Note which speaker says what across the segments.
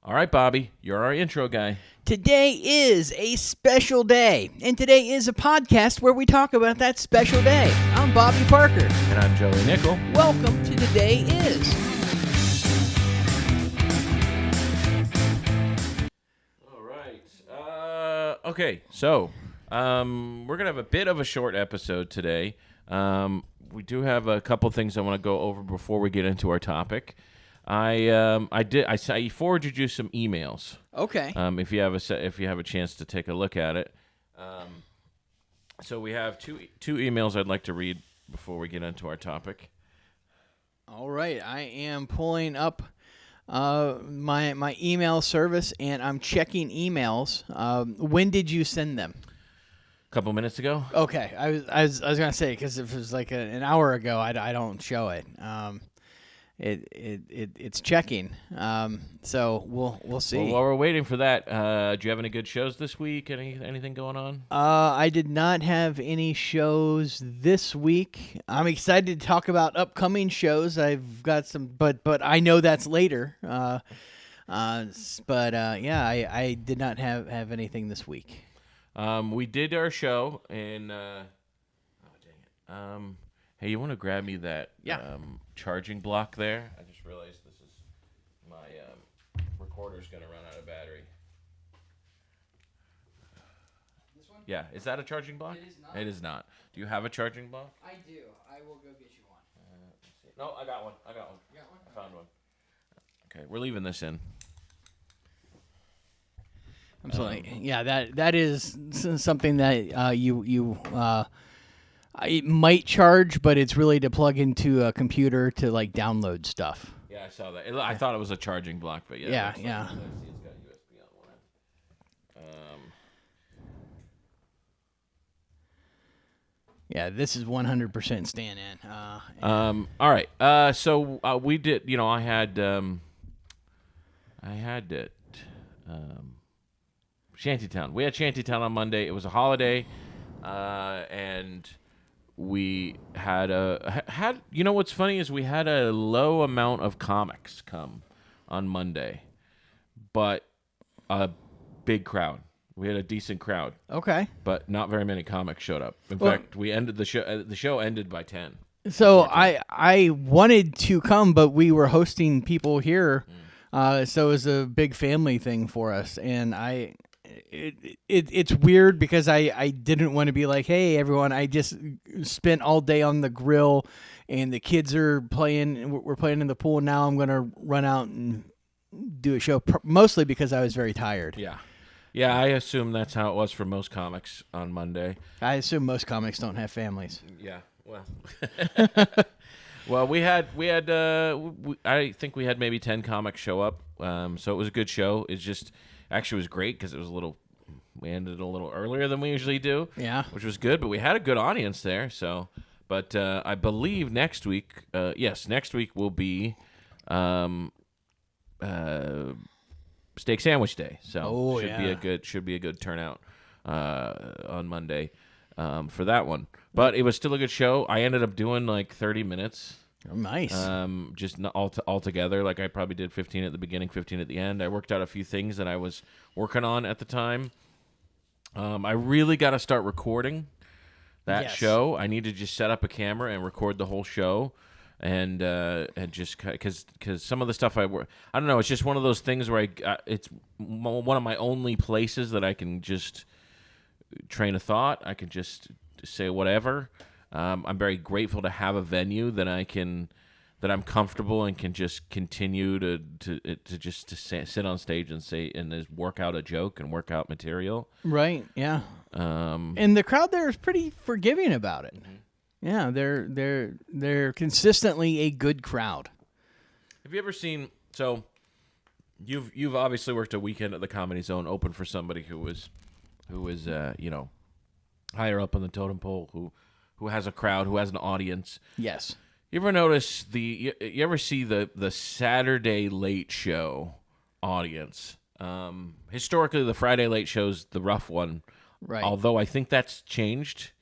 Speaker 1: All right, Bobby, you're our intro guy.
Speaker 2: Today is a special day, and today is a podcast where we talk about that special day. I'm Bobby Parker.
Speaker 1: And I'm Joey Nickel.
Speaker 2: Welcome to Today Is.
Speaker 1: All right. Okay, so we're going to have a bit of a short episode today. We do have a couple things I want to go over before we get into our topic. I forwarded you some emails.
Speaker 2: Okay.
Speaker 1: If you have a chance to take a look at it. So we have two emails I'd like to read before we get into our topic.
Speaker 2: All right. I am pulling up my email service, and I'm checking emails. When did you send them?
Speaker 1: A couple minutes ago.
Speaker 2: Okay. I was gonna say, because if it was like an hour ago, I don't show it. It's checking. So we'll see.
Speaker 1: Well, while we're waiting for that, do you have any good shows this week? Anything going on?
Speaker 2: I did not have any shows this week. I'm excited to talk about upcoming shows. I've got some, but I know that's later. Yeah, I did not have anything this week.
Speaker 1: We did our show, and oh dang it. Hey, you want to grab me that charging block there? I just realized this is my recorder's going to run out of battery.
Speaker 2: This one?
Speaker 1: Yeah, is that a charging block?
Speaker 2: It is not.
Speaker 1: It is not. Do you have a charging block?
Speaker 2: I do. I will go get you one.
Speaker 1: Let's see. No, I got one.
Speaker 2: You got one?
Speaker 1: I found one. Okay, we're leaving this in.
Speaker 2: I'm sorry. Yeah, that is something that it might charge, but it's really to plug into a computer to like download stuff.
Speaker 1: Yeah, I saw that. I thought it was a charging block, but yeah.
Speaker 2: Yeah.
Speaker 1: I see it's got USB on one end.
Speaker 2: Yeah, this is 100% staying in.
Speaker 1: All right. So we did. I had it. Shantytown. We had Shantytown on Monday. It was a holiday, and we had you know what's funny is we had a low amount of comics come on Monday, but a big crowd. We had a decent crowd.
Speaker 2: Okay.
Speaker 1: But not very many comics showed up. In fact, we ended the show. The show ended by 10.
Speaker 2: So I wanted to come, but we were hosting people here, so it was a big family thing for us, and it's weird because I didn't want to be like, hey everyone, I just spent all day on the grill and the kids are playing, we're playing in the pool, now I'm going to run out and do a show, mostly because I was very tired.
Speaker 1: Yeah, I assume that's how it was for most comics on Monday.
Speaker 2: I assume most comics don't have families.
Speaker 1: Yeah, well. Well, we had I think we had maybe 10 comics show up, so it was a good show. It just actually was great because we ended a little earlier than we usually do.
Speaker 2: Yeah.
Speaker 1: Which was good, but we had a good audience there. So, but I believe next week, next week will be Steak Sandwich Day. So should be a good turnout on Monday for that one. But it was still a good show. I ended up doing like 30 minutes.
Speaker 2: Oh, nice.
Speaker 1: Just all together. Like I probably did 15 at the beginning, 15 at the end. I worked out a few things that I was working on at the time. I really got to start recording that show. I need to just set up a camera and record the whole show, and just because some of the stuff I don't know. It's just one of those things where it's one of my only places that I can just train a thought. I can just say whatever. I'm very grateful to have a venue that I'm comfortable and can just continue to sit on stage and say and just work out a joke and work out material.
Speaker 2: Right. Yeah. And the crowd there is pretty forgiving about it. Mm-hmm. Yeah, they're consistently a good crowd.
Speaker 1: Have you ever seen? So, you've obviously worked a weekend at the Comedy Zone, open for somebody who was higher up on the totem pole, who has a crowd, who has an audience.
Speaker 2: Yes.
Speaker 1: You ever notice you ever see the Saturday Late Show audience? Historically, the Friday Late Show's the rough one.
Speaker 2: Right.
Speaker 1: Although I think that's changed,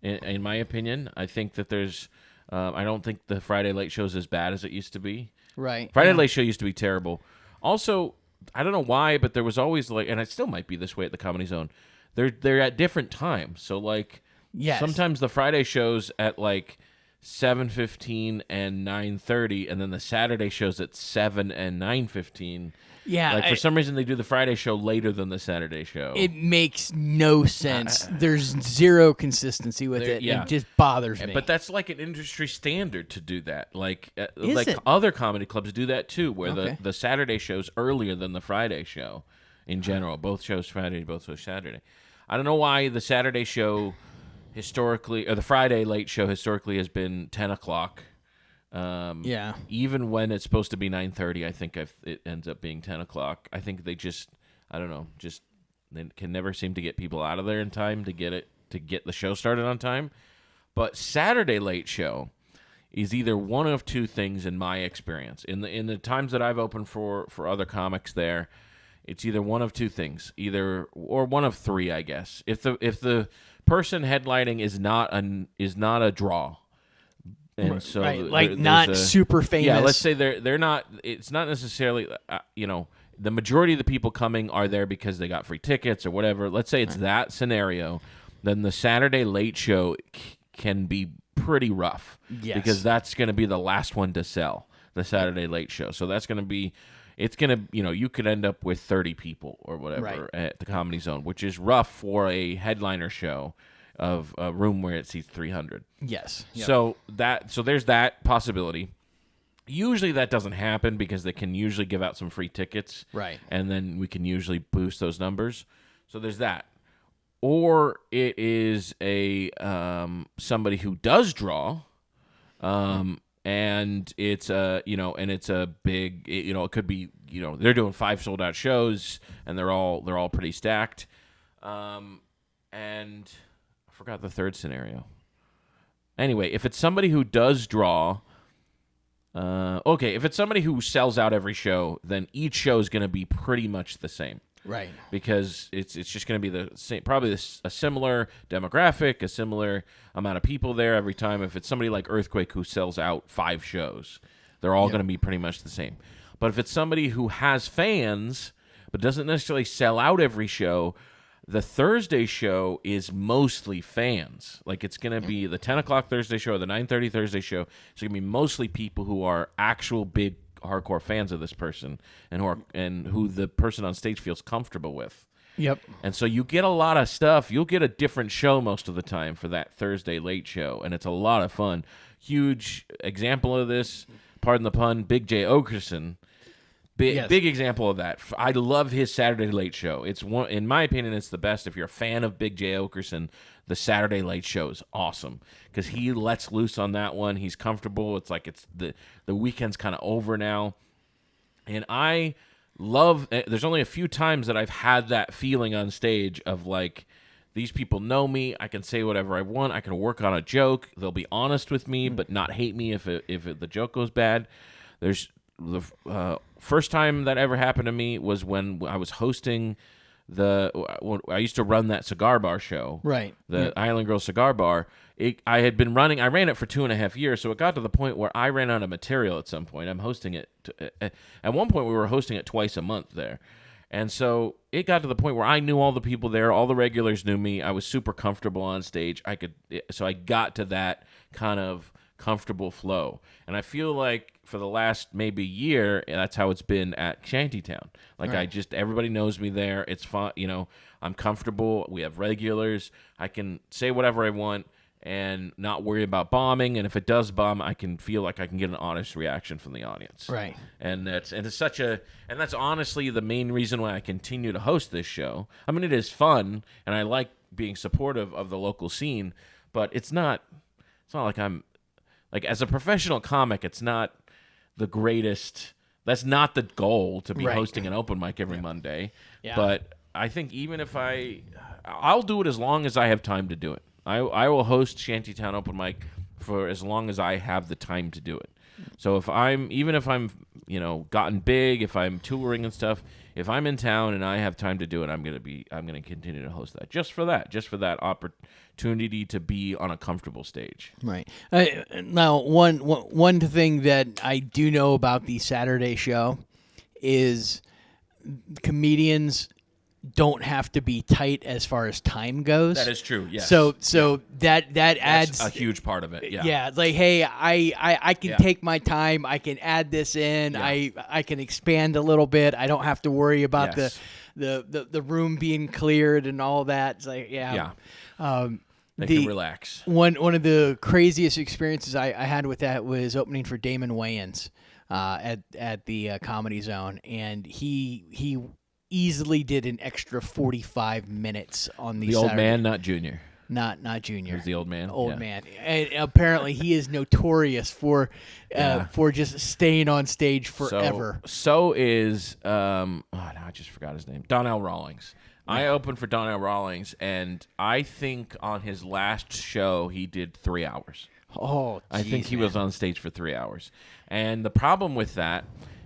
Speaker 1: in my opinion. I think that there's, I don't think the Friday Late Show's as bad as it used to be.
Speaker 2: Right.
Speaker 1: Friday Late Show used to be terrible. Also, I don't know why, but there was always like, and it still might be this way at the Comedy Zone. They're at different times. So like,
Speaker 2: Yes.
Speaker 1: sometimes the Friday shows at like 7:15 and 9:30, and then the Saturday shows at 7 and 9:15.
Speaker 2: Yeah.
Speaker 1: Like for some reason they do the Friday show later than the Saturday show.
Speaker 2: It makes no sense. There's zero consistency with it.
Speaker 1: yeah.
Speaker 2: It just bothers me.
Speaker 1: But that's like an industry standard to do that. Like
Speaker 2: Is
Speaker 1: like
Speaker 2: it?
Speaker 1: other comedy clubs do that too, where
Speaker 2: Okay.
Speaker 1: the Saturday show's earlier than the Friday show in general. Both shows Friday, both shows Saturday. I don't know why the Saturday show historically, or the Friday late show historically has been 10 o'clock.
Speaker 2: Yeah.
Speaker 1: Even when it's supposed to be 9:30, I think it ends up being 10 o'clock. I think they just, I don't know, just they can never seem to get people out of there in time to get the show started on time. But Saturday late show is either one of two things in my experience. In the times that I've opened for other comics there, it's either one of two things, or one of three, I guess. If the person headlining is not a draw. And so
Speaker 2: right,
Speaker 1: there-
Speaker 2: like
Speaker 1: there's
Speaker 2: not super famous.
Speaker 1: Yeah, let's say they're not. It's not necessarily. The majority of the people coming are there because they got free tickets or whatever. Let's say it's that scenario. Then the Saturday late show can be pretty rough.
Speaker 2: Yes.
Speaker 1: Because that's going to be the last one to sell. The Saturday late show. So that's going to be. It's going to. You could end up with 30 people or whatever at the Comedy Zone, which is rough for a headliner show of a room where it seats 300.
Speaker 2: Yes. Yep.
Speaker 1: So there's that possibility. Usually that doesn't happen because they can usually give out some free tickets.
Speaker 2: Right.
Speaker 1: And then we can usually boost those numbers. So there's that. Or it is a somebody who does draw, and it's a big, it could be, they're doing 5 sold out shows and they're all pretty stacked. And I forgot the third scenario. Anyway, if it's somebody who does draw, if it's somebody who sells out every show, then each show is going to be pretty much the same.
Speaker 2: Right.
Speaker 1: Because it's just going to be the same, probably a similar demographic, a similar amount of people there every time. If it's somebody like Earthquake who sells out 5 shows, they're all going to be pretty much the same. But if it's somebody who has fans but doesn't necessarily sell out every show, the Thursday show is mostly fans. Like it's going to be the 10 o'clock Thursday show or the 9:30 Thursday show. It's going to be mostly people who are actual big hardcore fans of this person and who the person on stage feels comfortable with.
Speaker 2: Yep.
Speaker 1: And so you get a lot of stuff. You'll get a different show most of the time for that Thursday late show, and it's a lot of fun. Huge example of this, pardon the pun, Big J Okerson. Big example of that. I love his Saturday late show. It's one, in my opinion, it's the best. If you're a fan of Big J Okerson, the Saturday late show is awesome because he lets loose on that one. He's comfortable. It's like it's the weekend's kind of over now, and I love. There's only a few times that I've had that feeling on stage of like, these people know me. I can say whatever I want. I can work on a joke. They'll be honest with me, but not hate me if the joke goes bad. There's the first time that ever happened to me was when I was hosting I used to run that cigar bar show,
Speaker 2: Right.
Speaker 1: the Island Girl Cigar Bar. I ran it for 2.5 years, so it got to the point where I ran out of material at some point. I'm hosting it. At one point, we were hosting it twice a month there. And so it got to the point where I knew all the people there. All the regulars knew me. I was super comfortable on stage. So I got to that kind of comfortable flow. And I feel like for the last maybe year, that's how it's been at Shantytown. Like
Speaker 2: Right.
Speaker 1: everybody knows me there. It's fun. I'm comfortable. We have regulars. I can say whatever I want and not worry about bombing. And if it does bomb, I can feel like I can get an honest reaction from the audience.
Speaker 2: Right.
Speaker 1: And that's honestly the main reason why I continue to host this show. I mean, it is fun and I like being supportive of the local scene, but it's not like I'm like, as a professional comic, it's not the greatest. That's not the goal, to be
Speaker 2: Right.
Speaker 1: hosting an open mic every Monday.
Speaker 2: Yeah.
Speaker 1: But I think even if I'll do it as long as I have time to do it. I will host Shantytown open mic for as long as I have the time to do it. So if I'm gotten big, if I'm touring and stuff, if I'm in town and I have time to do it, I'm gonna continue to host that just for that opportunity to be on a comfortable stage.
Speaker 2: Right. Now, one thing that I do know about the Saturday show is comedians don't have to be tight as far as time goes.
Speaker 1: That is true. Yes.
Speaker 2: So that
Speaker 1: That's
Speaker 2: adds
Speaker 1: a huge part of it. Yeah.
Speaker 2: Yeah, like, hey, I can take my time. I can add this in.
Speaker 1: Yeah.
Speaker 2: I can expand a little bit. I don't have to worry about
Speaker 1: Yes.
Speaker 2: the room being cleared and all that. It's like,
Speaker 1: Yeah.
Speaker 2: Um,
Speaker 1: They can relax.
Speaker 2: One of the craziest experiences I had with that was opening for Damon Wayans at the Comedy Zone, and he easily did an extra 45 minutes on the
Speaker 1: Old
Speaker 2: Saturday.
Speaker 1: man, not Junior.
Speaker 2: Not Junior.
Speaker 1: It was the old man.
Speaker 2: Old
Speaker 1: Yeah.
Speaker 2: man. And apparently he is notorious for just staying on stage forever.
Speaker 1: So is now I just forgot his name. Donnell Rawlings. I opened for Donnell Rawlings, and I think on his last show he did 3 hours.
Speaker 2: Oh,
Speaker 1: I think he was on stage for 3 hours. And the problem with that,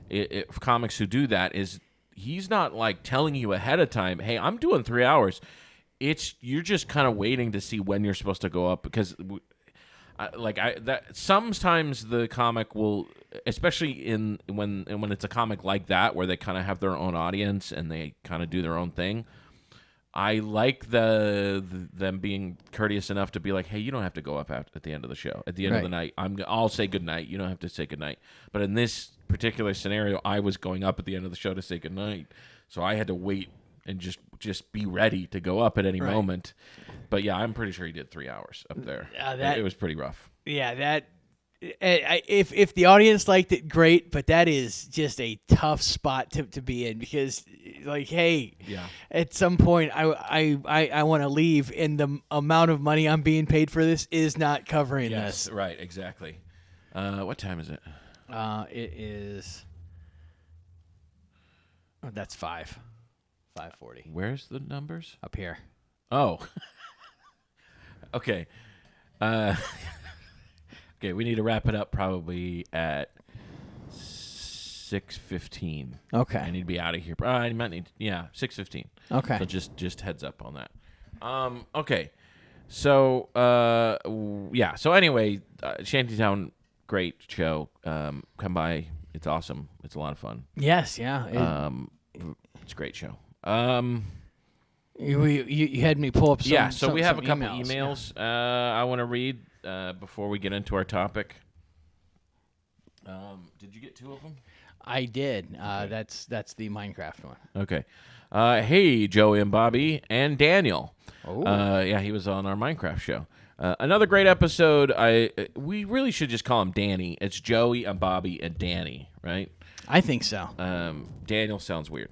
Speaker 1: for comics who do that, is he's not like telling you ahead of time, hey, I'm doing 3 hours. You're just kind of waiting to see when you're supposed to go up, because sometimes the comic will, especially when it's a comic like that where they kind of have their own audience and they kind of do their own thing. I like them being courteous enough to be like, hey, you don't have to go up at the end of the show. At the end of the night, I'll say goodnight. You don't have to say goodnight. But in this particular scenario, I was going up at the end of the show to say goodnight, so I had to wait and just be ready to go up at any moment. But yeah, I'm pretty sure he did 3 hours up there. It was pretty rough.
Speaker 2: Yeah, that. If the audience liked it, great. But that is just a tough spot to be in, because, like, hey, at some point I want to leave, and the amount of money I'm being paid for this is not covering this.
Speaker 1: Right, exactly. What time is it?
Speaker 2: It is. Oh, that's 5:40
Speaker 1: Where's the numbers?
Speaker 2: up here.
Speaker 1: Oh. Okay. Okay, we need to wrap it up probably at 6:15.
Speaker 2: Okay.
Speaker 1: I need to be out of here. I might need 6:15.
Speaker 2: Okay.
Speaker 1: So just heads up on that. Okay. So So anyway, Shantytown, great show. Come by. It's awesome. It's a lot of fun.
Speaker 2: Yes. Yeah.
Speaker 1: It's a great show.
Speaker 2: You had me pull up some.
Speaker 1: So we have a couple
Speaker 2: emails.
Speaker 1: I want to read before we get into our topic. Did you get 2 of them?
Speaker 2: I did. That's the Minecraft one.
Speaker 1: Okay. Hey, Joey and Bobby and Daniel.
Speaker 2: Oh.
Speaker 1: He was on our Minecraft show. Another great episode. We really should just call him Danny. It's Joey and Bobby and Danny, right?
Speaker 2: I think so.
Speaker 1: Daniel sounds weird.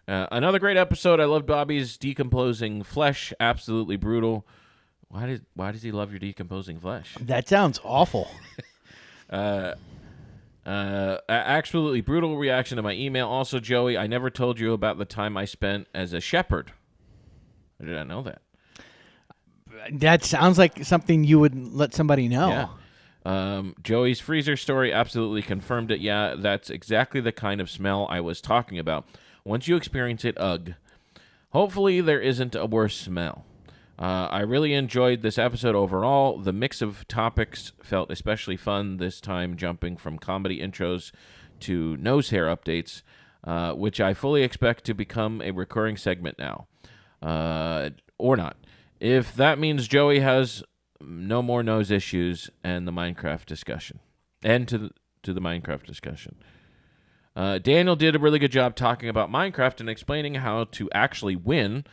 Speaker 1: Another great episode. I loved Bobby's decomposing flesh. Absolutely brutal. Why does he love your decomposing flesh?
Speaker 2: That sounds awful.
Speaker 1: Absolutely brutal reaction to my email. Also, Joey, I never told you about the time I spent as a shepherd. I did not know that.
Speaker 2: That sounds like something you would let somebody know.
Speaker 1: Yeah. Joey's freezer story absolutely confirmed it. Yeah, that's exactly the kind of smell I was talking about. Once you experience it, ugh. Hopefully there isn't a worse smell. I really enjoyed this episode overall. The mix of topics felt especially fun this time, jumping from comedy intros to nose hair updates, which I fully expect to become a recurring segment now. Or not. If that means Joey has no more nose issues and the Minecraft discussion. And to the Minecraft discussion. Daniel did a really good job talking about Minecraft and explaining how to actually win.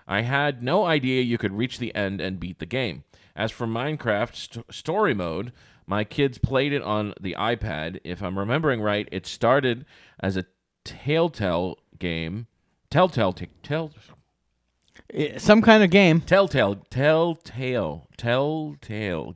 Speaker 1: I had no idea you could reach the end and beat the game. As for Minecraft story mode, my kids played it on the iPad. If I'm remembering right, it started as a Telltale game. Telltale
Speaker 2: Some kind of game.
Speaker 1: Telltale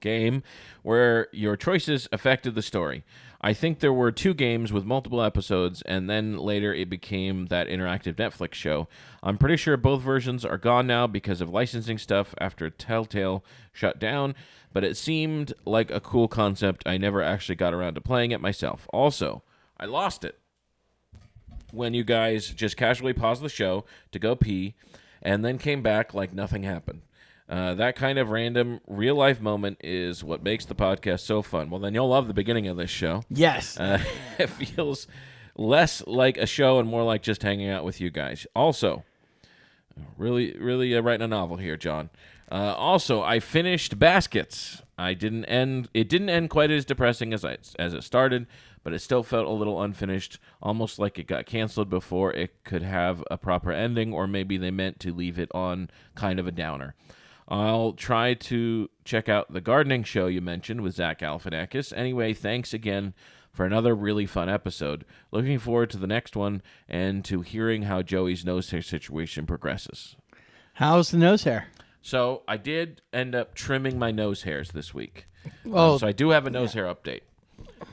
Speaker 1: game where your choices affected the story. I think there were 2 games with multiple episodes, and then later it became that interactive Netflix show. I'm pretty sure both versions are gone now because of licensing stuff after Telltale shut down, but it seemed like a cool concept. I never actually got around to playing it myself. Also, I lost it when you guys just casually paused the show to go pee and then came back like nothing happened. That kind of random real-life moment is what makes the podcast so fun. Well, then you'll love the beginning of this show.
Speaker 2: Yes.
Speaker 1: It feels less like a show and more like just hanging out with you guys. Also, really writing a novel here, John. Also, I finished Baskets. It didn't end quite as depressing as it started, but it still felt a little unfinished, almost like it got canceled before it could have a proper ending, or maybe they meant to leave it on kind of a downer. I'll try to check out the gardening show you mentioned with Zach Galifianakis. Anyway, thanks again for another really fun episode. Looking forward to the next one and to hearing how Joey's nose hair situation progresses.
Speaker 2: How's the nose hair?
Speaker 1: So I did end up trimming my nose hairs this week.
Speaker 2: Oh,
Speaker 1: So I do have a nose hair update.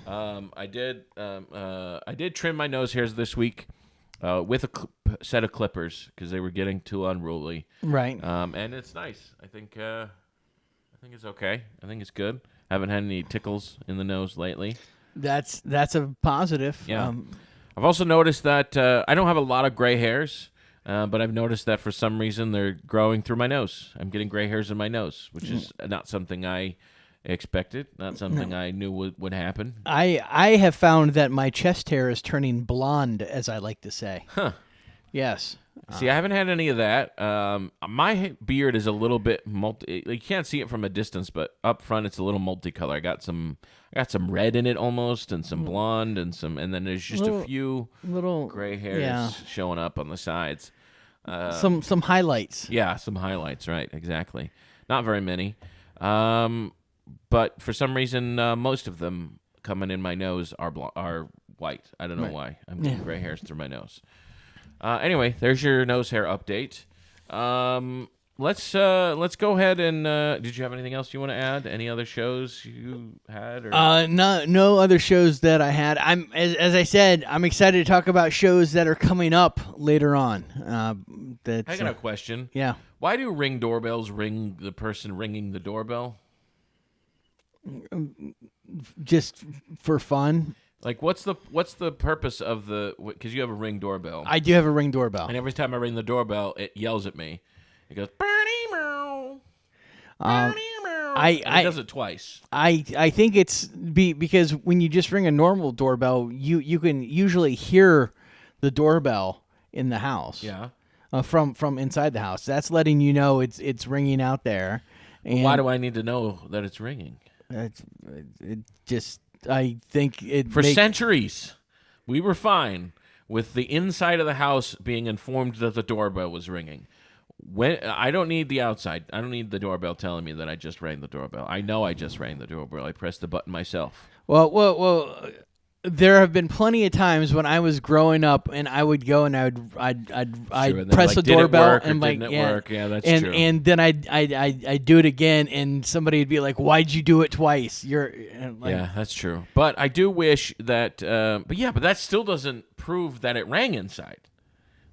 Speaker 1: I did trim my nose hairs this week with a set of clippers because they were getting too unruly.
Speaker 2: right.
Speaker 1: And it's nice. I think it's okay. I think it's good. Haven't had any tickles in the nose lately.
Speaker 2: That's a positive.
Speaker 1: Yeah. I've also noticed that I don't have a lot of gray hairs, but I've noticed that for some reason they're growing through my nose. I'm getting gray hairs in my nose, which is not something I expected, not something I knew would happen.
Speaker 2: I have found that my chest hair is turning blonde, as I like to say.
Speaker 1: Huh.
Speaker 2: Yes.
Speaker 1: See, I haven't had any of that. My beard is a little bit you can't see it from a distance, but up front it's a little multicolor. I got some red in it almost, and some blonde, and then there's just a few
Speaker 2: little
Speaker 1: gray hairs showing up on the sides.
Speaker 2: Some highlights.
Speaker 1: Yeah, some highlights. Right, exactly. Not very many, but for some reason, most of them coming in my nose are white. I don't know why. I'm getting gray hairs through my nose. Anyway, there's your nose hair update. Let's go ahead and did you have anything else you want to add? Any other shows you had? Or?
Speaker 2: No other shows that I had. As I said, I'm excited to talk about shows that are coming up later on.
Speaker 1: I got a question.
Speaker 2: Yeah.
Speaker 1: Why do Ring doorbells ring the person ringing the doorbell?
Speaker 2: Just for fun.
Speaker 1: Like, what's the purpose of because you have a Ring doorbell.
Speaker 2: I do have a Ring doorbell.
Speaker 1: And every time I ring the doorbell, it yells at me. It goes, Bernie meow. Bernie meow. It does it twice.
Speaker 2: I think it's because when you just ring a normal doorbell, you can usually hear the doorbell in the house.
Speaker 1: Yeah.
Speaker 2: From inside the house. That's letting you know it's ringing out there. And
Speaker 1: why do I need to know that it's ringing?
Speaker 2: I think it
Speaker 1: for centuries we were fine with the inside of the house being informed that the doorbell was ringing. When I don't need the outside. I don't need the doorbell telling me that I just rang the doorbell. I know I just rang the doorbell. I pressed the button myself.
Speaker 2: Well. There have been plenty of times when I was growing up, and I would go and I'd press the doorbell and
Speaker 1: didn't it work? Yeah, that's true.
Speaker 2: And then I'd do it again, and somebody would be like, "Why'd you do it twice?"
Speaker 1: Yeah, that's true. But I do wish that. But that still doesn't prove that it rang inside.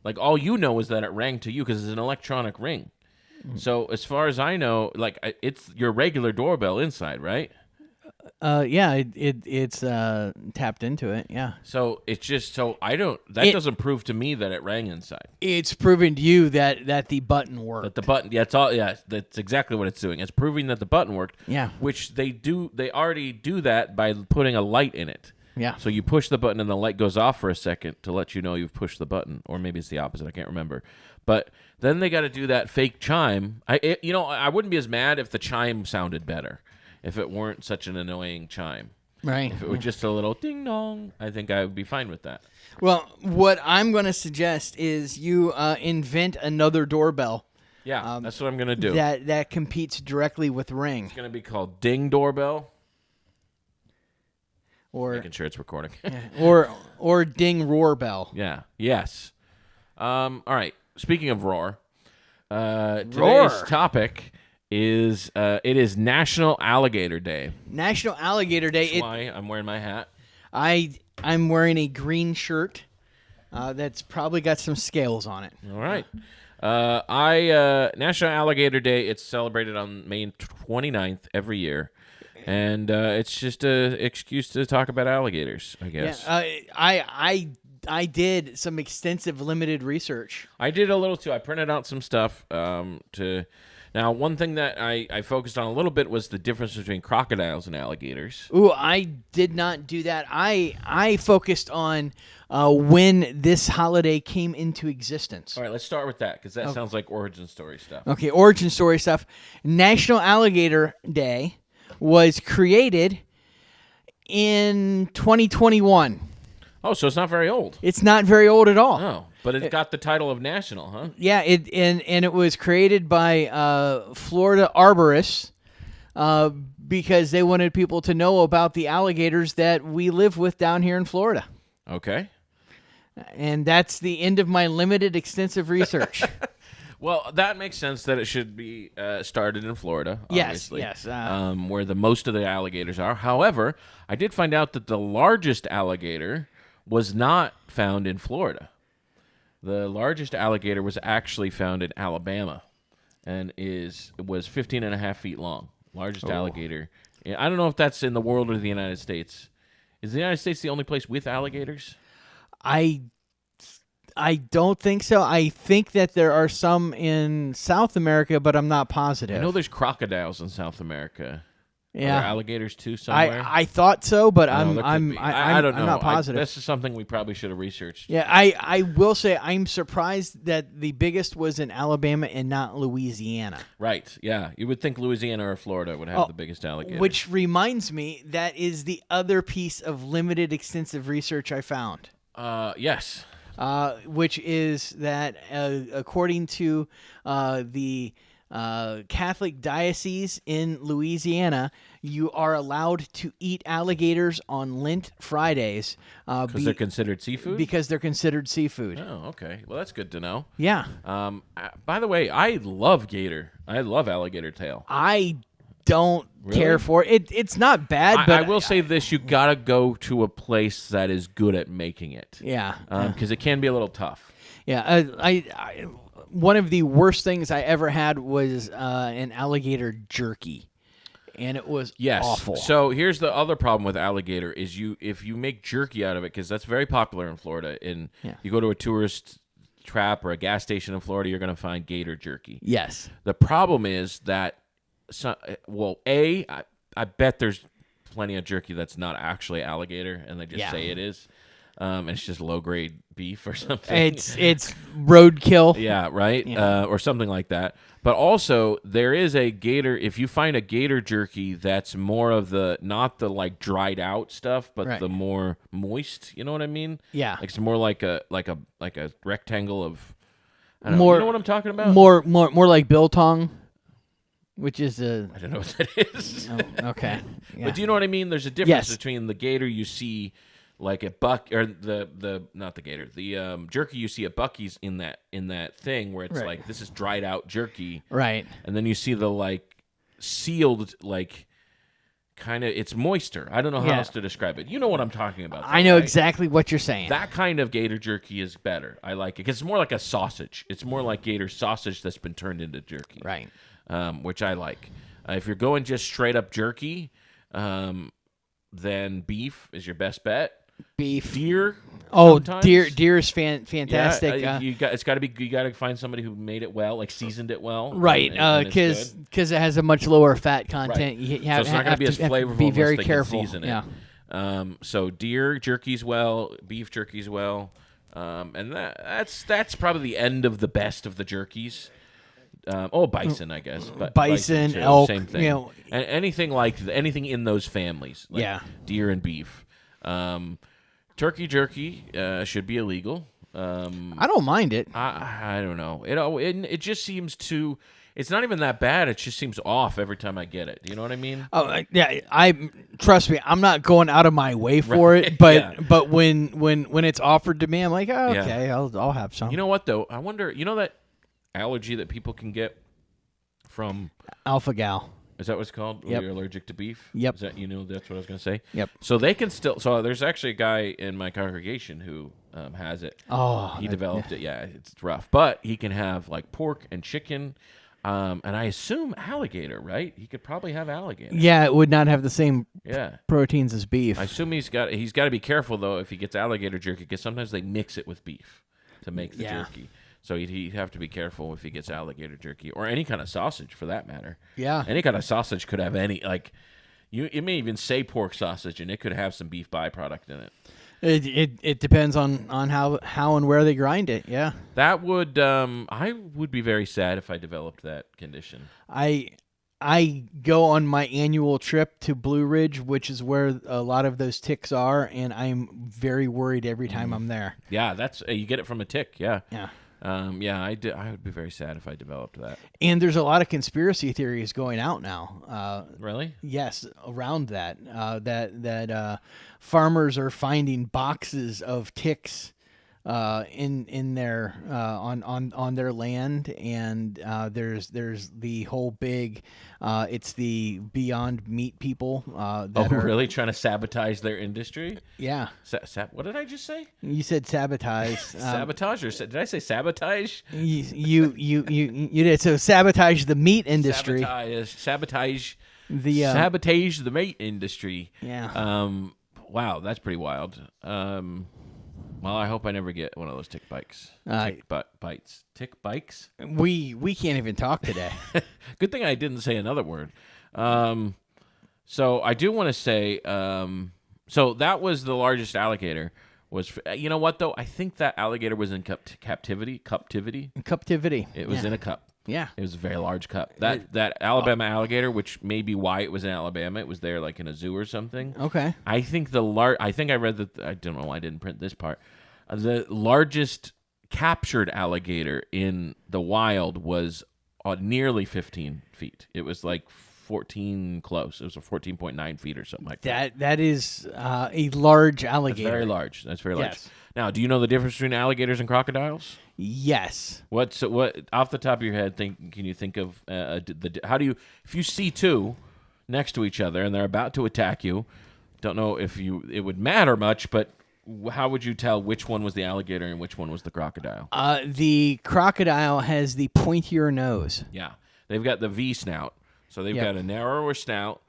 Speaker 1: Like, all you know is that it rang to you because it's an electronic ring. So as far as I know, like, it's your regular doorbell inside, right?
Speaker 2: Yeah, it's tapped into it. Yeah.
Speaker 1: So it's just that doesn't prove to me that it rang inside.
Speaker 2: It's proving to you that the button worked.
Speaker 1: That the button, yeah, that's exactly what it's doing. It's proving that the button worked.
Speaker 2: Yeah.
Speaker 1: Which they already do that by putting a light in it.
Speaker 2: Yeah.
Speaker 1: So you push the button and the light goes off for a second to let you know you've pushed the button, or maybe it's the opposite. I can't remember. But then they got to do that fake chime. I wouldn't be as mad if the chime sounded better. If it weren't such an annoying chime.
Speaker 2: Right.
Speaker 1: If it were just a little ding dong, I think I would be fine with that.
Speaker 2: Well, what I'm going to suggest is you invent another doorbell.
Speaker 1: Yeah, that's what I'm going to do.
Speaker 2: That competes directly with Ring.
Speaker 1: It's going to be called Ding Doorbell.
Speaker 2: Or
Speaker 1: making sure it's recording.
Speaker 2: or Ding Roar Bell.
Speaker 1: Yeah. Yes. All right. Speaking of roar, today's topic is it is National Alligator Day.
Speaker 2: National Alligator Day.
Speaker 1: That's why I'm wearing my hat.
Speaker 2: I'm wearing a green shirt that's probably got some scales on it.
Speaker 1: All right. National Alligator Day, it's celebrated on May 29th every year. And it's just an excuse to talk about alligators, I guess.
Speaker 2: Yeah, I did some extensive limited research.
Speaker 1: I did a little too. I printed out some stuff to Now, one thing that I focused on a little bit was the difference between crocodiles and alligators.
Speaker 2: Ooh, I did not do that. I focused on when this holiday came into existence.
Speaker 1: All right, let's start with that because that sounds like origin story stuff.
Speaker 2: Okay, origin story stuff. National Alligator Day was created in 2021.
Speaker 1: Oh, so it's not very old.
Speaker 2: It's not very old at all.
Speaker 1: Oh, but it got the title of national, huh?
Speaker 2: Yeah, and it was created by Florida arborists because they wanted people to know about the alligators that we live with down here in Florida.
Speaker 1: Okay.
Speaker 2: And that's the end of my limited, extensive research.
Speaker 1: Well, that makes sense that it should be started in Florida, obviously.
Speaker 2: Yes.
Speaker 1: Where most of the alligators are. However, I did find out that the largest alligator was not found in Florida. The largest alligator was actually found in Alabama and was 15 and a half feet long. Largest alligator. I don't know if that's in the world or the United States. Is the United States the only place with alligators?
Speaker 2: I don't think so. I think that there are some in South America, but I'm not positive.
Speaker 1: I know there's crocodiles in South America.
Speaker 2: Yeah.
Speaker 1: Are there alligators too somewhere?
Speaker 2: I thought so, but
Speaker 1: I don't know.
Speaker 2: I'm not positive.
Speaker 1: This is something we probably should have researched.
Speaker 2: Yeah, I will say I'm surprised that the biggest was in Alabama and not Louisiana.
Speaker 1: Right, yeah. You would think Louisiana or Florida would have the biggest alligator.
Speaker 2: Which reminds me, that is the other piece of limited, extensive research I found.
Speaker 1: Yes.
Speaker 2: Which is that according to the Catholic diocese in Louisiana, you are allowed to eat alligators on Lent Fridays
Speaker 1: Because they're considered seafood?
Speaker 2: because they're considered seafood.
Speaker 1: Oh, okay. Well, that's good to know.
Speaker 2: Yeah.
Speaker 1: By the way, I love gator. I love alligator tail.
Speaker 2: I don't
Speaker 1: Really?
Speaker 2: care for it. It's not bad, but
Speaker 1: I will say this. You got to go to a place that is good at making it.
Speaker 2: yeah.
Speaker 1: Because it can be a little tough.
Speaker 2: Yeah, I one of the worst things I ever had was an alligator jerky, and it was awful.
Speaker 1: So here's the other problem with alligator is if you make jerky out of it, because that's very popular in Florida. You go to a tourist trap or a gas station in Florida, you're going to find gator jerky.
Speaker 2: Yes.
Speaker 1: The problem is that, I bet there's plenty of jerky that's not actually alligator, and they just say it is. And it's just low grade beef or something.
Speaker 2: It's roadkill.
Speaker 1: Yeah, right?
Speaker 2: Yeah.
Speaker 1: Or something like that. But also, there is a gator, if you find a gator jerky that's more of not the like dried out stuff, but the more moist, you know what I mean?
Speaker 2: Yeah.
Speaker 1: Like it's more like a rectangle of, I don't know, you know what I'm talking about?
Speaker 2: More like biltong, which is
Speaker 1: I don't know what that is.
Speaker 2: Oh, okay. Yeah.
Speaker 1: But do you know what I mean? There's a difference
Speaker 2: Yes.
Speaker 1: between the gator you see like at Buck or not the gator, the jerky you see at Bucky's in that thing where it's like this is dried out jerky,
Speaker 2: right?
Speaker 1: And then you see the like sealed like kind of it's moister. I don't know how else to describe it. You know what I'm talking about?
Speaker 2: I know exactly what you're saying.
Speaker 1: That kind of gator jerky is better. I like it because it's more like a sausage. It's more like gator sausage that's been turned into jerky,
Speaker 2: right?
Speaker 1: Which I like. If you're going just straight up jerky, then beef is your best bet.
Speaker 2: Beef,
Speaker 1: deer.
Speaker 2: Oh,
Speaker 1: sometimes.
Speaker 2: deer is fantastic.
Speaker 1: Yeah, you got to find somebody who made it well, like seasoned it well,
Speaker 2: right? Because it has a much lower fat content.
Speaker 1: Right.
Speaker 2: You have,
Speaker 1: so it's not going to be as flavorful.
Speaker 2: Be very
Speaker 1: unless
Speaker 2: careful.
Speaker 1: They can season it.
Speaker 2: Yeah.
Speaker 1: So deer jerky's well, beef jerky's well, and that's probably the end of the best of the jerkies. Bison, I guess.
Speaker 2: Bison,
Speaker 1: too,
Speaker 2: elk,
Speaker 1: same thing. And anything in those families. Like deer and beef. Turkey jerky should be illegal.
Speaker 2: I don't mind it.
Speaker 1: I don't know. It just seems too. It's not even that bad. It just seems off every time I get it. You know what I mean?
Speaker 2: Oh yeah. Trust me. I'm not going out of my way for it. But but when it's offered to me, I'm like, oh, okay, I'll have some.
Speaker 1: You know what though? I wonder. You know that allergy that people can get from
Speaker 2: alpha gal.
Speaker 1: Is that what it's called?
Speaker 2: Yep.
Speaker 1: You're allergic to beef?
Speaker 2: Yep.
Speaker 1: Is that, that's what I was going to say?
Speaker 2: Yep.
Speaker 1: So they can still... So there's actually a guy in my congregation who has it.
Speaker 2: Oh.
Speaker 1: He developed it. Yeah, it's rough. But he can have, like, pork and chicken, and I assume alligator, right? He could probably have alligator.
Speaker 2: Yeah, it would not have the same proteins as beef.
Speaker 1: I assume he's got to be careful, though, if he gets alligator jerky, because sometimes they mix it with beef to make the jerky. So he'd have to be careful if he gets alligator jerky or any kind of sausage for that matter.
Speaker 2: Yeah.
Speaker 1: Any kind of sausage could have any, like, it may even say pork sausage, and it could have some beef byproduct in it.
Speaker 2: It depends on how and where they grind it. Yeah.
Speaker 1: That would, I would be very sad if I developed that condition.
Speaker 2: I go on my annual trip to Blue Ridge, which is where a lot of those ticks are, and I'm very worried every time I'm there.
Speaker 1: Yeah, that's you get it from a tick. Yeah.
Speaker 2: Yeah.
Speaker 1: I would be very sad if I developed that.
Speaker 2: And there's a lot of conspiracy theories going out now.
Speaker 1: Really?
Speaker 2: Yes, around that. That farmers are finding boxes of ticks in their on their land, and there's the whole big it's the Beyond Meat people that are
Speaker 1: really trying to sabotage their industry?
Speaker 2: Yeah.
Speaker 1: What did I just say?
Speaker 2: You said sabotage.
Speaker 1: Sabotage, or did I say sabotage?
Speaker 2: You did. So sabotage the meat industry.
Speaker 1: Sabotage
Speaker 2: the
Speaker 1: sabotage the meat industry.
Speaker 2: Yeah.
Speaker 1: Wow, that's pretty wild. Well, I hope I never get one of those tick bites. Bites. Tick bikes?
Speaker 2: We can't even talk today.
Speaker 1: Good thing I didn't say another word. So I do want to say, so that was the largest alligator. You know what, though? I think that alligator was in captivity.
Speaker 2: Captivity.
Speaker 1: It was in a cup.
Speaker 2: Yeah.
Speaker 1: It was a very large cup. That Alabama alligator, which may be why it was in Alabama, it was there like in a zoo or something.
Speaker 2: Okay.
Speaker 1: I think I think I read that. I don't know why I didn't print this part. The largest captured alligator in the wild was nearly 15 feet. It was like 14 close. It was a 14.9 feet or something like that.
Speaker 2: That is a large alligator.
Speaker 1: That's very large. That's very large.
Speaker 2: Yes.
Speaker 1: Now, do you know the difference between alligators and crocodiles?
Speaker 2: Yes.
Speaker 1: What off the top of your head? Can you think of how do you, if you see two next to each other and they're about to attack you? Don't know if it would matter much, but how would you tell which one was the alligator and which one was the crocodile?
Speaker 2: The crocodile has the pointier nose.
Speaker 1: Yeah, they've got the V snout, so they've got a narrower snout.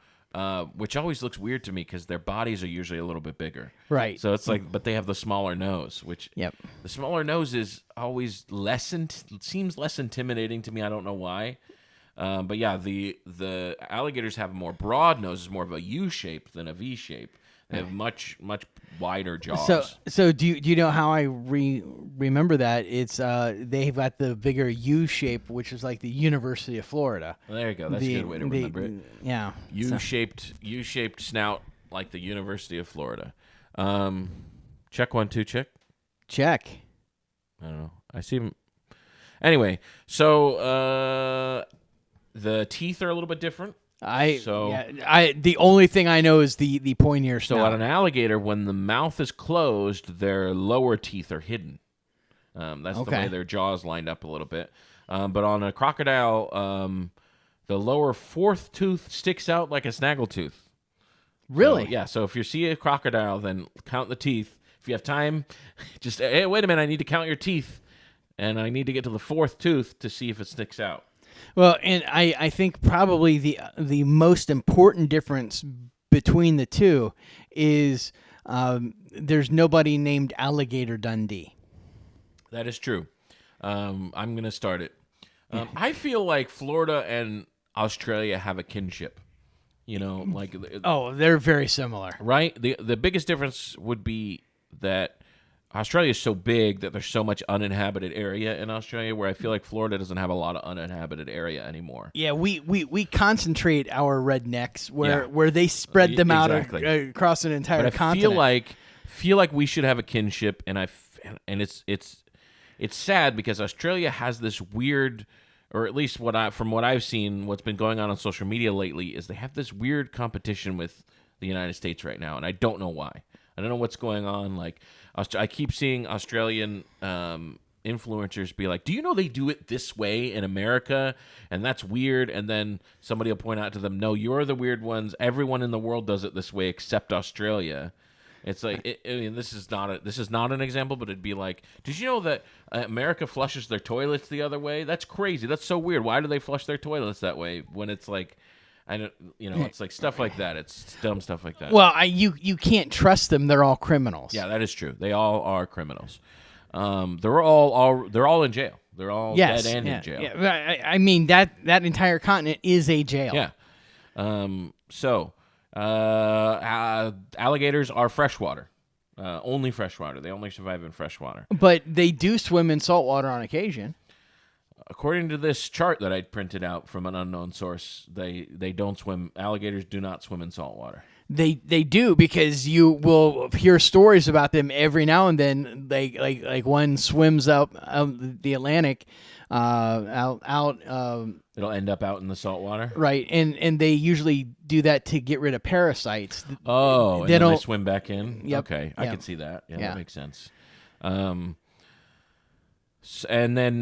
Speaker 1: Which always looks weird to me because their bodies are usually a little bit bigger.
Speaker 2: Right.
Speaker 1: So it's like, but they have the smaller nose, which the smaller nose is always seems less intimidating to me. I don't know why. But yeah, the alligators have a more broad nose, more of a U shape than a V shape. They have much wider jaws.
Speaker 2: So do you know how I remember that? It's they've got the bigger U shape, which is like the University of Florida.
Speaker 1: Well, there you go. That's a good way to remember it.
Speaker 2: Yeah.
Speaker 1: U-shaped snout like the University of Florida. Check 1 2 check.
Speaker 2: Check.
Speaker 1: I don't know. I see them. Anyway, so the teeth are a little bit different.
Speaker 2: The only thing I know is the pointier snout.
Speaker 1: So on an alligator, when the mouth is closed, their lower teeth are hidden. That's the way their jaws lined up a little bit. But on a crocodile, the lower fourth tooth sticks out like a snaggletooth.
Speaker 2: Really?
Speaker 1: So if you see a crocodile, then count the teeth. If you have time, just, hey, wait a minute, I need to count your teeth. And I need to get to the fourth tooth to see if it sticks out.
Speaker 2: Well, and I think probably the most important difference between the two is there's nobody named Alligator Dundee.
Speaker 1: That is true. I'm going to start it. I feel like Florida and Australia have a kinship. You know, like
Speaker 2: they're very similar,
Speaker 1: right? The biggest difference would be that Australia is so big that there's so much uninhabited area in Australia, where I feel like Florida doesn't have a lot of uninhabited area anymore.
Speaker 2: Yeah, we concentrate our rednecks where they spread them out across an entire continent.
Speaker 1: I feel like we should have a kinship, and it's sad because Australia has this weird, or at least from what I've seen, what's been going on social media lately is they have this weird competition with the United States right now, and I don't know why. I don't know what's going on. Like, I keep seeing Australian influencers be like, do you know they do it this way in America? And that's weird. And then somebody will point out to them, no, you're the weird ones. Everyone in the world does it this way except Australia. It's like, this is not an example, but it'd be like, did you know that America flushes their toilets the other way? That's crazy. That's so weird. Why do they flush their toilets that way when it's like, I don't, it's like stuff like that. It's dumb stuff like that.
Speaker 2: Well, you can't trust them. They're all criminals.
Speaker 1: Yeah, that is true. They all are criminals. They're all in jail. They're all
Speaker 2: Yes,
Speaker 1: dead and
Speaker 2: yeah,
Speaker 1: in jail.
Speaker 2: Yeah. I mean that entire continent is a jail.
Speaker 1: Yeah. Alligators are freshwater. Only freshwater. They only survive in freshwater.
Speaker 2: But they do swim in saltwater on occasion.
Speaker 1: According to this chart that I printed out from an unknown source, they don't swim. Alligators do not swim in saltwater.
Speaker 2: They do, because you will hear stories about them every now and then. Like one swims out the Atlantic, out.
Speaker 1: It'll end up out in the saltwater.
Speaker 2: Right, and they usually do that to get rid of parasites.
Speaker 1: Oh, and then they swim back in.
Speaker 2: Yep,
Speaker 1: Okay, I
Speaker 2: yep.
Speaker 1: can see that. Yeah,
Speaker 2: Yeah.
Speaker 1: that makes sense. And then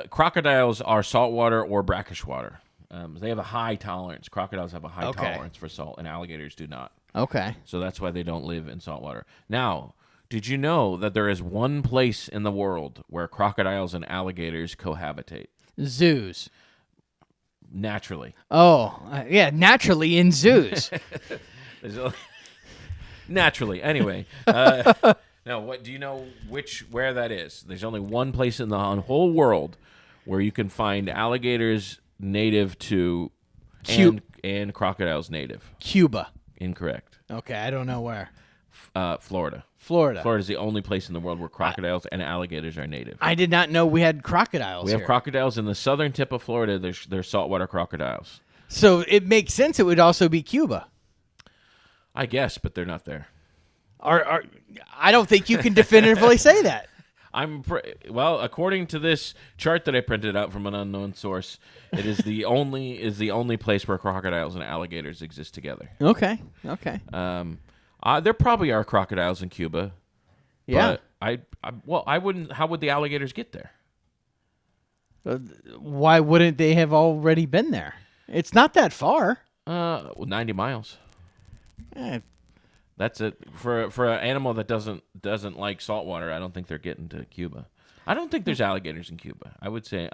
Speaker 1: crocodiles are saltwater or brackish water. They have a high tolerance. Crocodiles have a high tolerance for salt, and alligators do not.
Speaker 2: Okay.
Speaker 1: So that's why they don't live in saltwater. Now, did you know that there is one place in the world where crocodiles and alligators cohabitate?
Speaker 2: Zoos.
Speaker 1: Naturally.
Speaker 2: Oh, yeah, naturally in zoos.
Speaker 1: Naturally. Anyway. Now, what do you know where that is? There's only one place in the whole world where you can find alligators native to and crocodiles native.
Speaker 2: Cuba.
Speaker 1: Incorrect.
Speaker 2: Okay, I don't know where.
Speaker 1: Florida.
Speaker 2: Florida.
Speaker 1: Florida is the only place in the world where crocodiles and alligators are native.
Speaker 2: I did not know we had crocodiles.
Speaker 1: We have
Speaker 2: here.
Speaker 1: crocodiles in the southern tip of Florida. There's saltwater crocodiles.
Speaker 2: So it makes sense it would also be Cuba.
Speaker 1: I guess, but they're not there.
Speaker 2: I don't think you can definitively say that.
Speaker 1: Well, according to this chart that I printed out from an unknown source, it is the only place where crocodiles and alligators exist together.
Speaker 2: Okay.
Speaker 1: There probably are crocodiles in Cuba.
Speaker 2: Yeah.
Speaker 1: But I wouldn't. How would the alligators get there?
Speaker 2: Why wouldn't they have already been there? It's not that far.
Speaker 1: 90 miles.
Speaker 2: Eh,
Speaker 1: That's it for an animal that doesn't like salt water. I don't think they're getting to Cuba. I don't think there's alligators in Cuba. I would say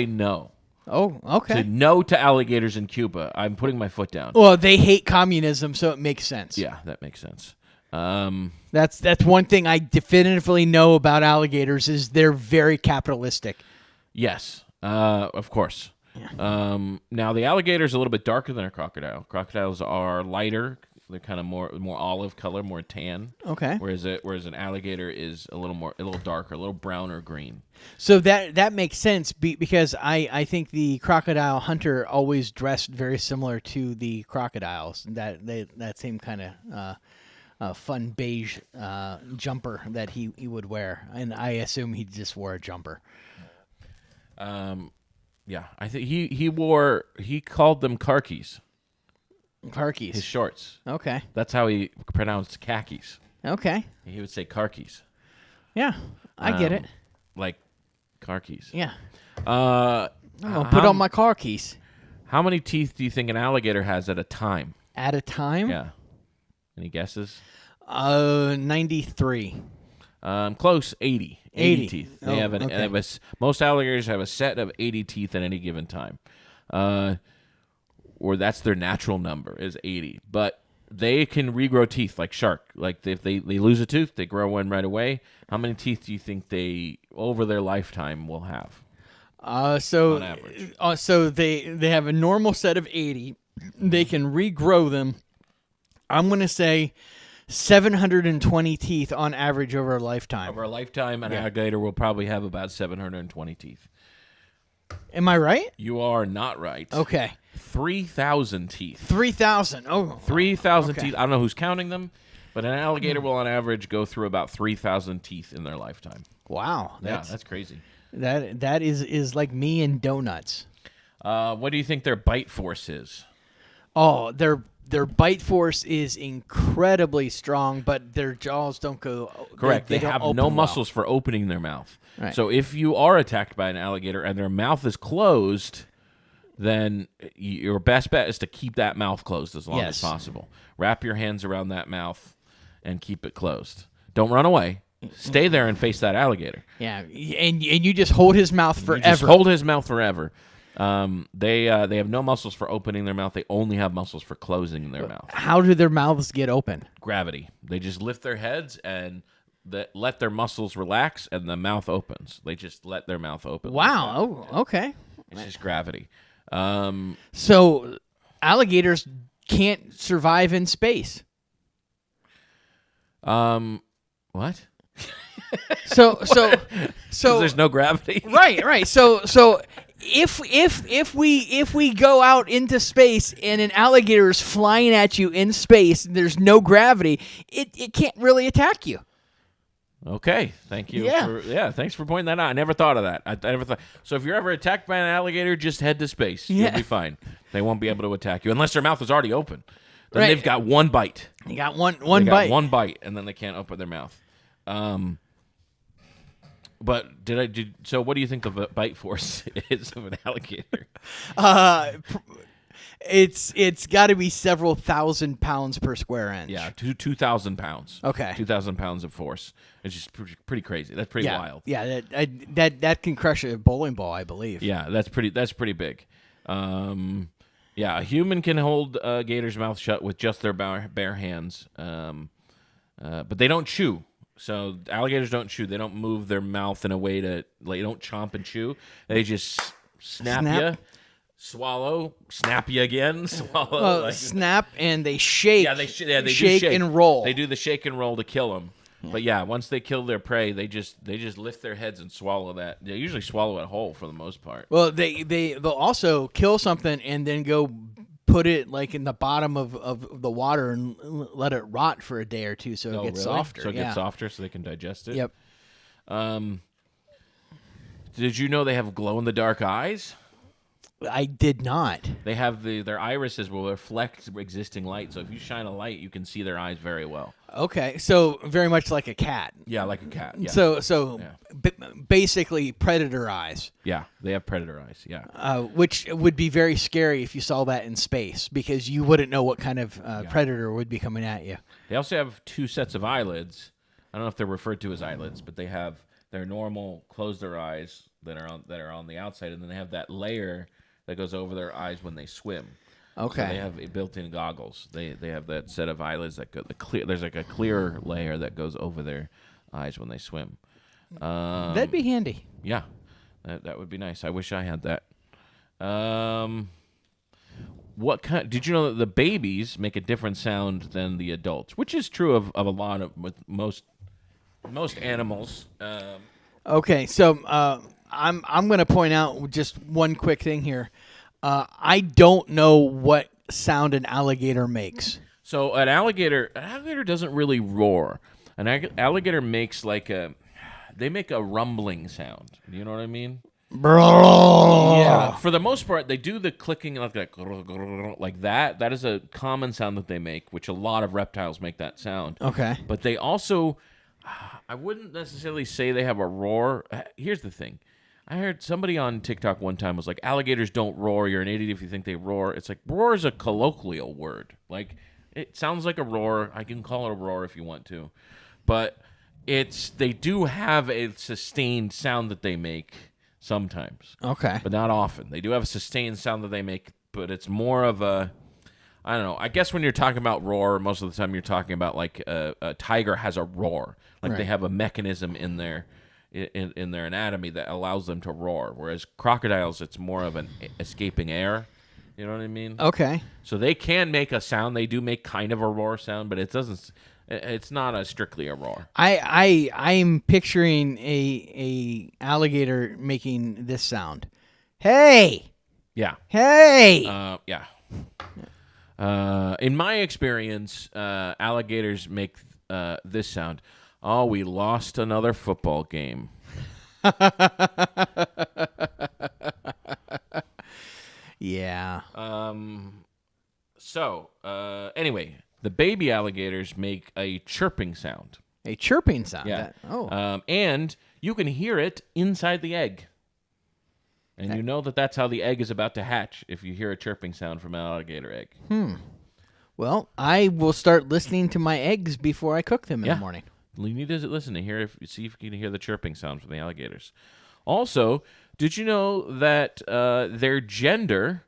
Speaker 1: no.
Speaker 2: Oh, okay.
Speaker 1: No to alligators in Cuba. I'm putting my foot down.
Speaker 2: Well, they hate communism, so it makes sense.
Speaker 1: Yeah, that makes sense.
Speaker 2: That's one thing I definitively know about alligators is they're very capitalistic.
Speaker 1: Yes, of course.
Speaker 2: Yeah.
Speaker 1: Now the alligator is a little bit darker than a crocodile. Crocodiles are lighter. They're kind of more olive color, more tan.
Speaker 2: Okay.
Speaker 1: Whereas an alligator is a little darker, a little brown or green.
Speaker 2: So that makes sense because I think the crocodile hunter always dressed very similar to the crocodiles. That same kind of fun beige jumper that he would wear, and I assume he just wore a jumper.
Speaker 1: Yeah, I think he called them khakis.
Speaker 2: Khakis.
Speaker 1: His shorts.
Speaker 2: Okay.
Speaker 1: That's how he pronounced khakis.
Speaker 2: Okay.
Speaker 1: He would say khakis.
Speaker 2: Yeah, I get it.
Speaker 1: Like car keys.
Speaker 2: Yeah.
Speaker 1: I'm
Speaker 2: I'm gonna put on my car keys.
Speaker 1: How many teeth do you think an alligator has at a time?
Speaker 2: At a time?
Speaker 1: Yeah. Any guesses?
Speaker 2: 93.
Speaker 1: Close. 80. 80 teeth. They
Speaker 2: Oh,
Speaker 1: have
Speaker 2: okay.
Speaker 1: most alligators have a set of 80 teeth at any given time. Or that's their natural number is 80. But they can regrow teeth like shark. Like if they lose a tooth, they grow one right away. How many teeth do you think they over their lifetime will have?
Speaker 2: So
Speaker 1: on average.
Speaker 2: So they have a normal set of 80. They can regrow them. I'm going to say 720 teeth on average over a lifetime.
Speaker 1: Over a lifetime, an alligator will probably have about 720 teeth.
Speaker 2: Am I right?
Speaker 1: You are not right.
Speaker 2: Okay.
Speaker 1: 3,000 teeth.
Speaker 2: 3,000. Oh.
Speaker 1: 3,000
Speaker 2: okay.
Speaker 1: teeth. I don't know who's counting them, but an alligator will on average go through about 3,000 teeth in their lifetime.
Speaker 2: Wow.
Speaker 1: That's crazy.
Speaker 2: That is like me and donuts.
Speaker 1: What do you think their bite force is?
Speaker 2: Oh, their bite force is incredibly strong, but their jaws don't go.
Speaker 1: Correct. They
Speaker 2: don't
Speaker 1: have
Speaker 2: open
Speaker 1: no
Speaker 2: well.
Speaker 1: muscles for opening their mouth.
Speaker 2: Right.
Speaker 1: So if you are attacked by an alligator and their mouth is closed, then your best bet is to keep that mouth closed as long as
Speaker 2: Yes.
Speaker 1: possible. Wrap your hands around that mouth and keep it closed. Don't run away. Stay there and face that alligator.
Speaker 2: Yeah, and you just hold his mouth forever.
Speaker 1: You just hold his mouth forever. They have no muscles for opening their mouth. They only have muscles for closing their mouth.
Speaker 2: How do their mouths get open?
Speaker 1: Gravity. They just lift their heads and that let their muscles relax and the mouth opens. They just let their mouth open.
Speaker 2: Wow. Oh, okay.
Speaker 1: It's just gravity.
Speaker 2: So alligators can't survive in space.
Speaker 1: What?
Speaker 2: So
Speaker 1: 'Cause there's no gravity.
Speaker 2: right. So if we go out into space and an alligator is flying at you in space and there's no gravity, it can't really attack you.
Speaker 1: Okay, thank you.
Speaker 2: Yeah.
Speaker 1: Thanks for pointing that out. I never thought of that. I never thought. So if you're ever attacked by an alligator, just head to space.
Speaker 2: Yeah.
Speaker 1: You'll be fine. They won't be able to attack you unless their mouth is already open. Then
Speaker 2: Right.
Speaker 1: they've got one bite.
Speaker 2: You got one
Speaker 1: They got
Speaker 2: bite.
Speaker 1: one bite, and then they can't open their mouth. But so what do you think the bite force is of an alligator?
Speaker 2: It's got to be several thousand pounds per square inch.
Speaker 1: Yeah, 2,000 pounds.
Speaker 2: Okay.
Speaker 1: 2,000 pounds of force. It's just pretty crazy. That's pretty wild.
Speaker 2: Yeah, that can crush a bowling ball, I believe.
Speaker 1: Yeah, that's pretty big. Yeah, a human can hold a gator's mouth shut with just their bare hands, but they don't chew. So alligators don't chew. They don't move their mouth in a way to they don't chomp and chew. They just snap you, swallow, snap you again, swallow.
Speaker 2: Snap and they shake.
Speaker 1: Yeah, they do
Speaker 2: shake and roll.
Speaker 1: They do the shake and roll to kill them. But yeah, once they kill their prey, they just lift their heads and swallow that. They usually swallow it whole for the most part.
Speaker 2: Well, they'll also kill something and then go put it like in the bottom of the water and let it rot for a day or two so it gets softer.
Speaker 1: So it gets softer so they can digest it.
Speaker 2: Yep.
Speaker 1: Did you know they have glow in the dark eyes?
Speaker 2: I did not.
Speaker 1: They have their irises will reflect existing light. So if you shine a light, you can see their eyes very well.
Speaker 2: Okay, so very much like a cat.
Speaker 1: Yeah, like a cat. Yeah.
Speaker 2: So basically predator eyes.
Speaker 1: Yeah, they have predator eyes. Yeah.
Speaker 2: Which would be very scary if you saw that in space because you wouldn't know what kind of predator would be coming at you.
Speaker 1: They also have two sets of eyelids. I don't know if they're referred to as eyelids, but they have their normal close their eyes that are on the outside, and then they have that layer that goes over their eyes when they swim.
Speaker 2: Okay.
Speaker 1: So they have built-in goggles. They have that set of eyelids that go there's like a clear layer that goes over their eyes when they swim.
Speaker 2: That'd be handy.
Speaker 1: Yeah, that would be nice. I wish I had that. What kind? Did you know that the babies make a different sound than the adults? Which is true of a lot of with most animals.
Speaker 2: Okay, so I'm going to point out just one quick thing here. I don't know what sound an alligator makes.
Speaker 1: So an alligator doesn't really roar. An alligator makes they make a rumbling sound. Do you know what I mean? Yeah. For the most part, they do the clicking like that. That is a common sound that they make, which a lot of reptiles make that sound.
Speaker 2: Okay.
Speaker 1: But they also, I wouldn't necessarily say they have a roar. Here's the thing. I heard somebody on TikTok one time was like, alligators don't roar. You're an idiot if you think they roar. It's like, roar is a colloquial word. Like, it sounds like a roar. I can call it a roar if you want to. But they do have a sustained sound that they make sometimes.
Speaker 2: Okay.
Speaker 1: But not often. They do have a sustained sound that they make, but it's more of a, I don't know. I guess when you're talking about roar, most of the time you're talking about like a tiger has a roar. Like they have a mechanism in their anatomy that allows them to roar, whereas crocodiles, it's more of an escaping air. You know what I mean?
Speaker 2: Okay.
Speaker 1: So they can make a sound. They do make kind of a roar sound, but it's not strictly a roar.
Speaker 2: I'm picturing a alligator making this sound. Hey.
Speaker 1: Yeah.
Speaker 2: Hey.
Speaker 1: Yeah. In my experience, alligators make this sound. Oh, we lost another football game.
Speaker 2: Yeah.
Speaker 1: Anyway, the baby alligators make a chirping sound.
Speaker 2: A chirping sound.
Speaker 1: Yeah.
Speaker 2: Oh.
Speaker 1: And you can hear it inside the egg. And you know that's how the egg is about to hatch if you hear a chirping sound from an alligator egg.
Speaker 2: Well, I will start listening to my eggs before I cook them in the morning.
Speaker 1: You need to listen to see if you can hear the chirping sound from the alligators. Also, did you know that their gender,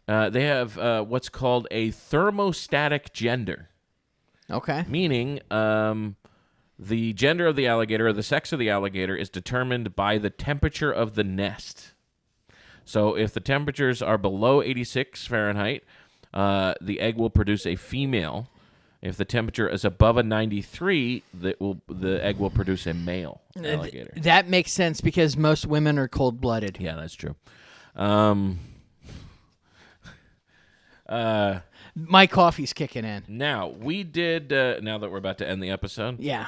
Speaker 1: they have what's called a thermostatic gender?
Speaker 2: Okay.
Speaker 1: Meaning The gender of the alligator or the sex of the alligator is determined by the temperature of the nest. So if the temperatures are below 86 Fahrenheit, the egg will produce a female. If the temperature is above a 93, the egg will produce a male alligator.
Speaker 2: That makes sense because most women are cold-blooded.
Speaker 1: Yeah, that's true.
Speaker 2: My coffee's kicking in.
Speaker 1: Now, we did, now that we're about to end the episode.
Speaker 2: Yeah.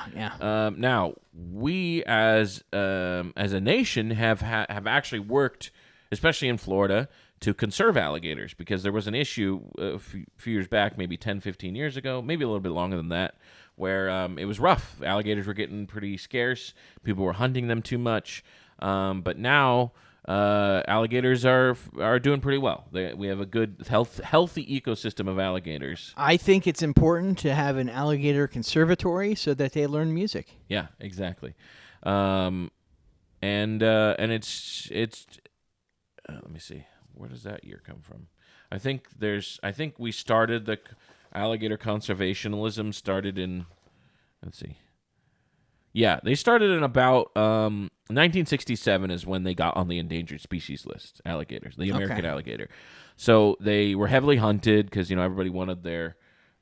Speaker 1: Now, we as a nation have actually worked, especially in Florida, to conserve alligators because there was an issue a few years back, maybe 10, 15 years ago, maybe a little bit longer than that, where it was rough. Alligators were getting pretty scarce. People were hunting them too much. But now alligators are doing pretty well. We have a good, healthy ecosystem of alligators.
Speaker 2: I think it's important to have an alligator conservatory so that they learn music.
Speaker 1: Yeah, exactly. And it's let me see. Where does that year come from? I think we started the alligator conservationism started in, let's see. Yeah, they started in about 1967 is when they got on the endangered species list, alligators, the American alligator. So they were heavily hunted because, everybody wanted their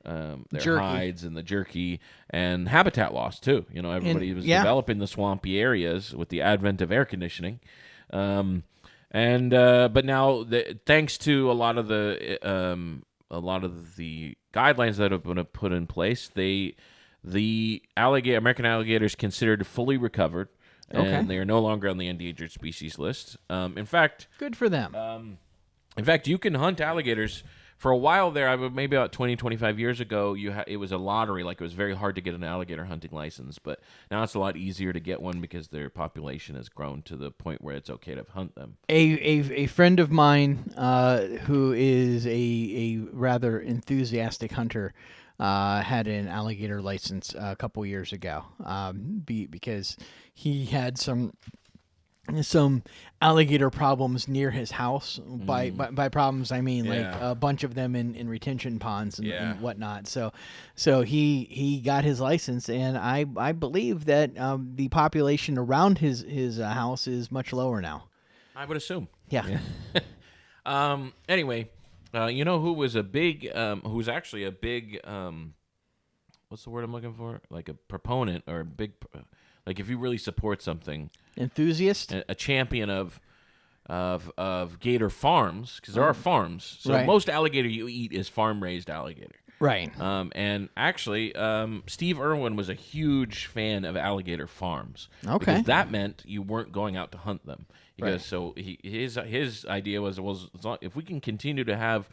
Speaker 1: hides and the jerky, and habitat loss too. Everybody was developing the swampy areas with the advent of air conditioning. But now, thanks to a lot of the guidelines that have been put in place, the American alligator is considered fully recovered, and they are no longer on the endangered species list. In fact,
Speaker 2: good for them.
Speaker 1: You can hunt alligators. For a while there, maybe about 20, 25 years ago, it was a lottery. Like, it was very hard to get an alligator hunting license, but now it's a lot easier to get one because their population has grown to the point where it's okay to hunt them.
Speaker 2: A friend of mine who is a rather enthusiastic hunter had an alligator license a couple years ago because he had some alligator problems near his house. By problems, I mean like a bunch of them in retention ponds and whatnot. So he got his license, and I believe that the population around his house is much lower now.
Speaker 1: I would assume.
Speaker 2: Yeah.
Speaker 1: Anyway, who was who's actually a big what's the word I'm looking for? Like a proponent or a big. Like if you really support something,
Speaker 2: enthusiast,
Speaker 1: a champion of gator farms, because there are farms. So most alligator you eat is farm raised alligator.
Speaker 2: Right.
Speaker 1: And actually, Steve Irwin was a huge fan of alligator farms.
Speaker 2: Okay.
Speaker 1: Because that meant you weren't going out to hunt them. Because so his idea was if we can continue to have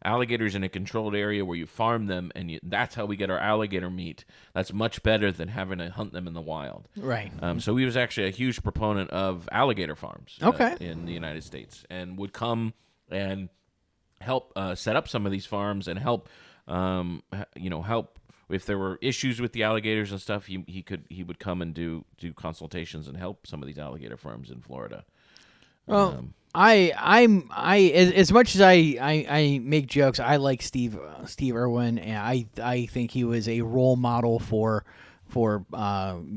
Speaker 1: alligators in a controlled area where you farm them, and that's how we get our alligator meat. That's much better than having to hunt them in the wild.
Speaker 2: Right.
Speaker 1: So he was actually a huge proponent of alligator farms in the United States, and would come and help set up some of these farms and help, help if there were issues with the alligators and stuff. He would come and do consultations and help some of these alligator farms in Florida.
Speaker 2: Well, as much as I make jokes, I like Steve Irwin, and I think he was a role model for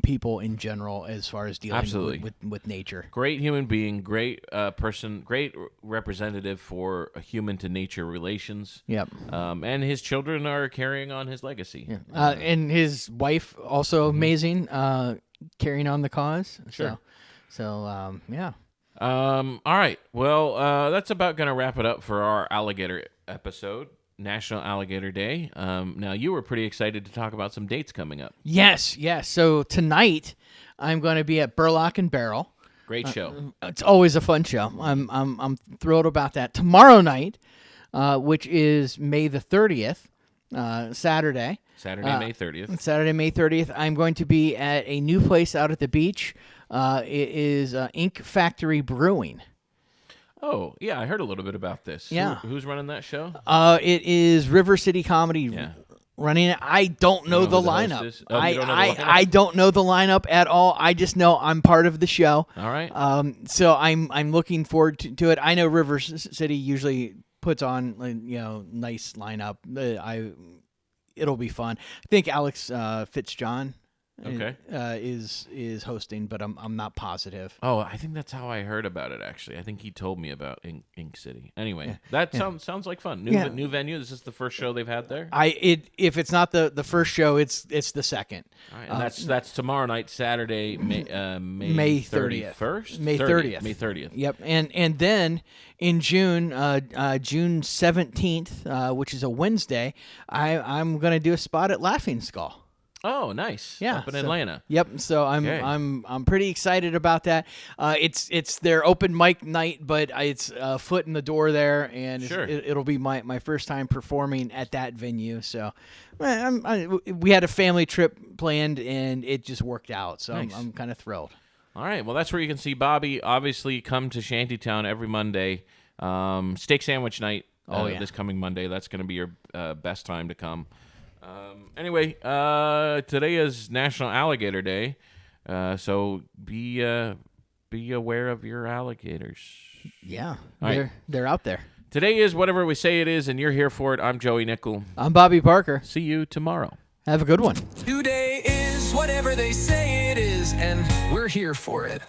Speaker 2: people in general as far as dealing with nature.
Speaker 1: Great human being, great person, great representative for human to nature relations.
Speaker 2: Yep.
Speaker 1: And his children are carrying on his legacy.
Speaker 2: Yeah. And his wife also amazing, carrying on the cause.
Speaker 1: Sure.
Speaker 2: So yeah.
Speaker 1: All right. Well, that's about going to wrap it up for our alligator episode, National Alligator Day. Now, you were pretty excited to talk about some dates coming up.
Speaker 2: Yes. So tonight, I'm going to be at Burlock and Barrel.
Speaker 1: Great show.
Speaker 2: It's always a fun show. I'm thrilled about that. Tomorrow night, which is May the 30th, Saturday.
Speaker 1: May 30th.
Speaker 2: Saturday, May 30th. I'm going to be at a new place out at the beach. It is Ink Factory Brewing.
Speaker 1: Oh, yeah, I heard a little bit about this.
Speaker 2: Yeah.
Speaker 1: Who's running that show?
Speaker 2: It is River City Comedy running it. I don't know the lineup. I don't know the lineup at all. I just know I'm part of the show.
Speaker 1: All right.
Speaker 2: So I'm looking forward to it. I know River City usually puts on nice lineup. It'll be fun. I think Alex Fitzjohn
Speaker 1: Okay.
Speaker 2: is hosting, but I'm not positive.
Speaker 1: Oh, I think that's how I heard about it. Actually, I think he told me about Ink City. Anyway, that sounds like fun. New venue. Is this the first show they've had there?
Speaker 2: If it's not the first show, it's the second.
Speaker 1: All right, and that's tomorrow night, Saturday, May
Speaker 2: 30th.
Speaker 1: May 30th.
Speaker 2: Yep, and then in June, June 17th, which is a Wednesday, I'm gonna do a spot at Laughing Skull.
Speaker 1: Oh, nice.
Speaker 2: Yeah,
Speaker 1: up in Atlanta.
Speaker 2: Yep. So I'm pretty excited about that. It's their open mic night, but it's a foot in the door there, and it'll be my first time performing at that venue. So we had a family trip planned, and it just worked out. So nice. I'm kind of thrilled.
Speaker 1: All right. Well, that's where you can see Bobby. Obviously, come to Shantytown every Monday. Steak sandwich night. This coming Monday. That's going to be your best time to come. Anyway, today is National Alligator Day, so be aware of your alligators.
Speaker 2: Yeah, they're out there.
Speaker 1: Today is whatever we say it is, and you're here for it. I'm Joey Nickel.
Speaker 2: I'm Bobby Parker.
Speaker 1: See you tomorrow.
Speaker 2: Have a good one.
Speaker 3: Today is whatever they say it is, and we're here for it.